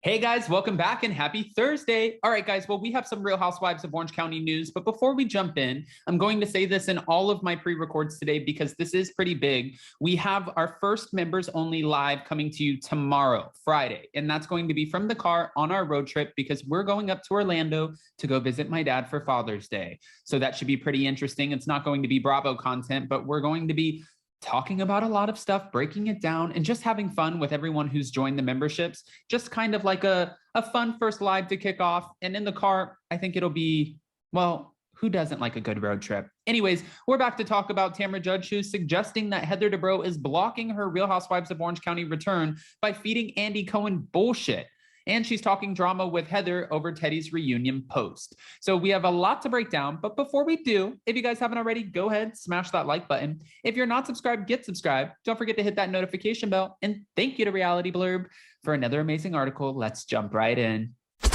Hey guys, welcome back and happy Thursday. All right, guys, well, we have some Real Housewives of Orange County news, but before we jump in, I'm going to say this in all of my pre-records today because this is pretty big. We have our first members only live coming to you tomorrow, Friday, and that's going to be from the car on our road trip because we're going up to Orlando to go visit my dad for Father's Day. So that should be pretty interesting. It's not going to be Bravo content, but we're going to be talking about a lot of stuff, breaking it down, and just having fun with everyone who's joined the memberships. Just kind of like a fun first live to kick off. And in the car, I think it'll be, well, who doesn't like a good road trip? Anyways, we're back to talk about Tamra Judge, who's suggesting that Heather Dubrow is blocking her Real Housewives of Orange County return by feeding Andy Cohen bullshit. And she's talking drama with Heather over Teddi's reunion post. So we have a lot to break down. But before we do, if you guys haven't already, go ahead, smash that like button. If you're not subscribed, get subscribed. Don't forget to hit that notification bell. And thank you to Reality Blurb for another amazing article. Let's jump right in. It's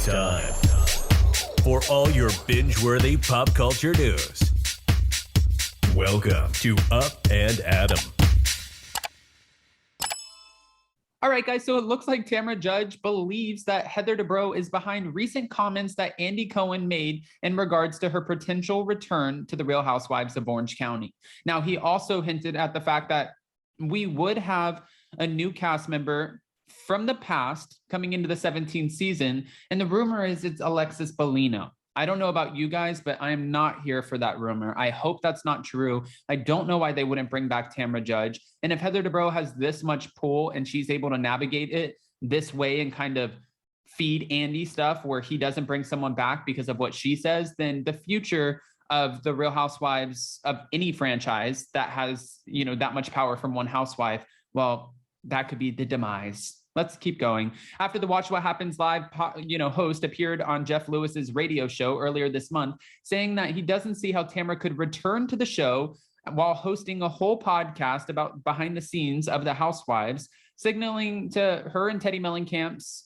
time for all your binge-worthy pop culture news. Welcome to Up and Adam. All right, guys, so it looks like Tamra Judge believes that Heather Dubrow is behind recent comments that Andy Cohen made in regards to her potential return to the Real Housewives of Orange County. Now, he also hinted at the fact that we would have a new cast member from the past coming into the 17th season, and the rumor is it's Alexis Bellino. I don't know about you guys, but I am not here for that rumor. I hope that's not true. I don't know why they wouldn't bring back Tamra Judge. And if Heather Dubrow has this much pull and she's able to navigate it this way and kind of feed Andy stuff where he doesn't bring someone back because of what she says, then the future of the Real Housewives of any franchise that has, that much power from one housewife, well, that could be the demise. Let's keep going. After the Watch What Happens Live, host appeared on Jeff Lewis's radio show earlier this month, saying that he doesn't see how Tamra could return to the show while hosting a whole podcast about behind the scenes of the Housewives, signaling to her and Teddi Mellencamp's,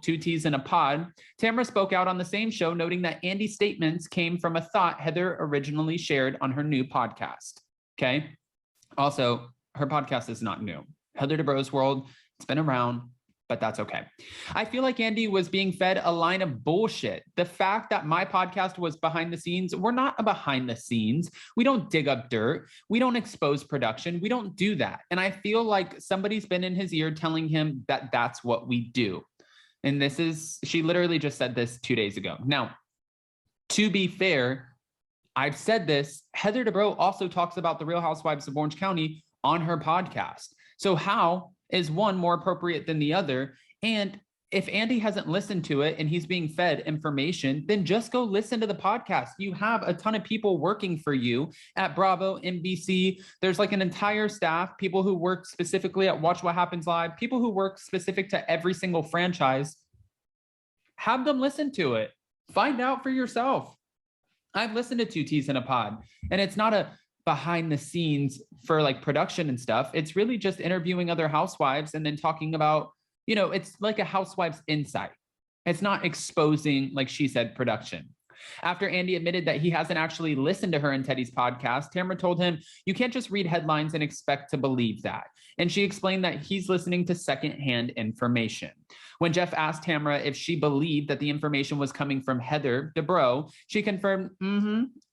two T's in a pod. Tamra spoke out on the same show, noting that Andy's statements came from a thought Heather originally shared on her new podcast. Okay. Also, her podcast is not new. Heather Dubrow's World, it's been around, but that's okay. I feel like Andy was being fed a line of bullshit. The fact that my podcast was behind the scenes, we're not a behind the scenes. We don't dig up dirt. We don't expose production. We don't do that. And I feel like somebody's been in his ear telling him that that's what we do. And she literally just said this 2 days ago. Now, to be fair, I've said this, Heather Dubrow also talks about the Real Housewives of Orange County on her podcast. So how is one more appropriate than the other? And if Andy hasn't listened to it and he's being fed information, then just go listen to the podcast. You have a ton of people working for you at Bravo, NBC. There's like an entire staff, people who work specifically at Watch What Happens Live, people who work specific to every single franchise. Have them listen to it. Find out for yourself. I've listened to 2 T's in a pod, and it's not a behind the scenes for like production and stuff. It's really just interviewing other housewives and then talking about, it's like a housewives insight. It's not exposing, like she said, production. After Andy admitted that he hasn't actually listened to her and Teddi's podcast, Tamra told him, you can't just read headlines and expect to believe that. And she explained that he's listening to secondhand information. When Jeff asked Tamra if she believed that the information was coming from Heather Dubrow, she confirmed,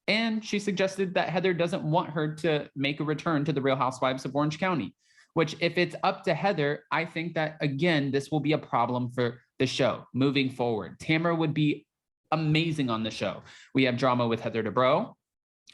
and she suggested that Heather doesn't want her to make a return to the Real Housewives of Orange County, which if it's up to Heather, I think that, again, this will be a problem for the show moving forward. Tamra would be amazing on the show. We have drama with Heather Dubrow.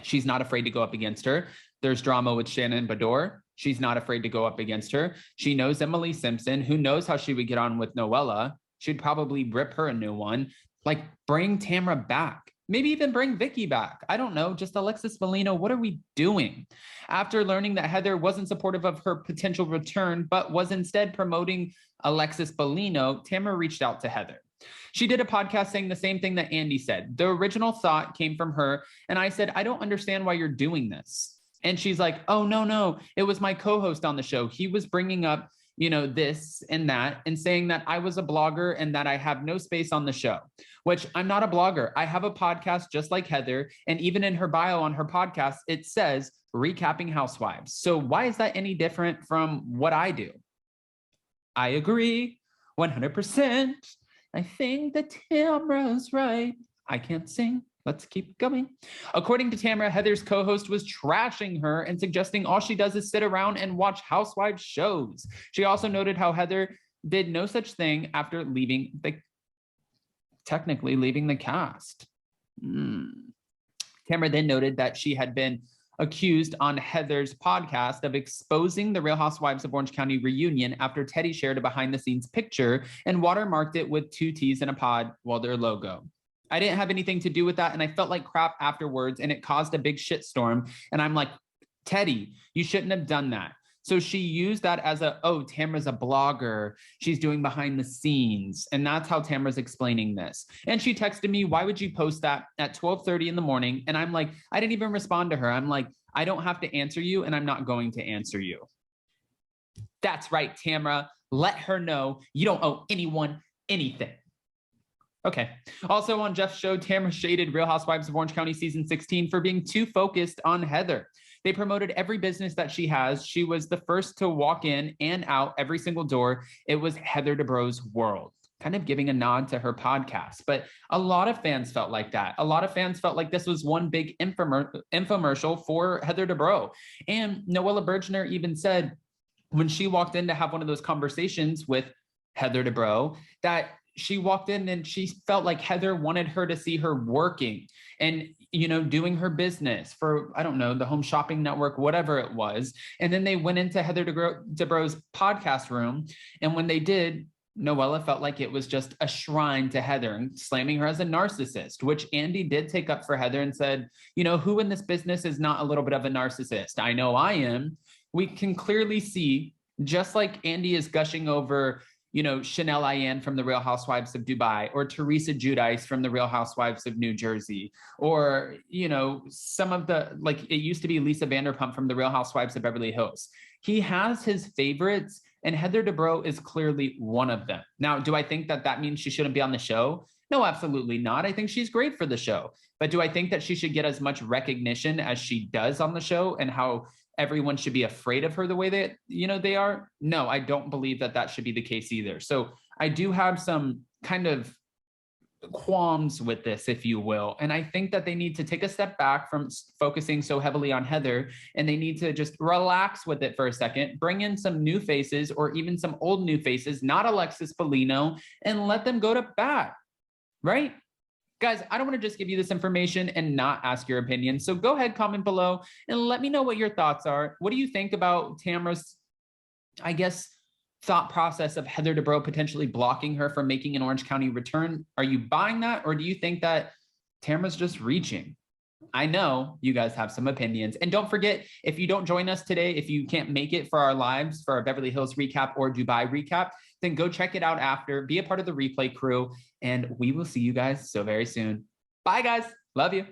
She's not afraid to go up against her. There's drama with Shannon Bador. She's not afraid to go up against her. She knows Emily Simpson. Who knows how she would get on with Noella? She'd probably rip her a new one. Like, bring Tamra back. Maybe even bring Vicky back. I don't know, just Alexis Bellino. What are we doing? After learning that Heather wasn't supportive of her potential return, but was instead promoting Alexis Bellino, Tamra reached out to Heather. She did a podcast saying the same thing that Andy said. The original thought came from her, and I said, I don't understand why you're doing this. And she's like, oh, no, it was my co-host on the show. He was bringing up, this and that, and saying that I was a blogger and that I have no space on the show, which I'm not a blogger. I have a podcast just like Heather. And even in her bio on her podcast, it says recapping Housewives. So why is that any different from what I do? I agree 100%. I think that Tamra's right. I can't sing. Let's keep going. According to Tamra, Heather's co-host was trashing her and suggesting all she does is sit around and watch Housewives shows. She also noted how Heather did no such thing after technically leaving the cast. Tamra then noted that she had been accused on Heather's podcast of exposing the Real Housewives of Orange County reunion after Teddi shared a behind-the-scenes picture and watermarked it with 2 T's and a pod while their logo. I didn't have anything to do with that, and I felt like crap afterwards, and it caused a big shitstorm. And I'm like, Teddi, you shouldn't have done that. So she used that as Tamra's a blogger. She's doing behind the scenes. And that's how Tamra's explaining this. And she texted me, why would you post that at 12:30 in the morning? And I'm like, I didn't even respond to her. I'm like, I don't have to answer you, and I'm not going to answer you. That's right, Tamra. Let her know you don't owe anyone anything. Okay. Also on Jeff's show, Tamra shaded Real Housewives of Orange County season 16 for being too focused on Heather. They promoted every business that she has. She was the first to walk in and out every single door. It was Heather Dubrow's world, kind of giving a nod to her podcast. But a lot of fans felt like that. A lot of fans felt like this was one big infomercial for Heather Dubrow. And Noella Bergner even said when she walked in to have one of those conversations with Heather Dubrow that she walked in and she felt like Heather wanted her to see her working and, doing her business for, I don't know, the Home Shopping Network, whatever it was. And then they went into Heather Dubrow's podcast room. And when they did, Noella felt like it was just a shrine to Heather and slamming her as a narcissist, which Andy did take up for Heather and said, who in this business is not a little bit of a narcissist? I know I am. We can clearly see, just like Andy is gushing over Chanel Ayan from the Real Housewives of Dubai, or Teresa Giudice from the Real Housewives of New Jersey, or, some of it used to be Lisa Vanderpump from the Real Housewives of Beverly Hills. He has his favorites, and Heather Dubrow is clearly one of them. Now, do I think that means she shouldn't be on the show? No, absolutely not. I think she's great for the show. But do I think that she should get as much recognition as she does on the show and how everyone should be afraid of her the way that, they are? No, I don't believe that should be the case either. So I do have some kind of qualms with this, if you will. And I think that they need to take a step back from focusing so heavily on Heather, and they need to just relax with it for a second, bring in some new faces or even some old new faces, not Alexis Bellino, and let them go to bat, right? Guys, I don't want to just give you this information and not ask your opinion. So go ahead, comment below and let me know what your thoughts are. What do you think about Tamra's, thought process of Heather Dubrow potentially blocking her from making an Orange County return? Are you buying that? Or do you think that Tamra's just reaching? I know you guys have some opinions. And don't forget, if you don't join us today, if you can't make it for our lives, for our Beverly Hills recap or Dubai recap, then go check it out after. Be a part of the replay crew, and we will see you guys so very soon. Bye, guys. Love you.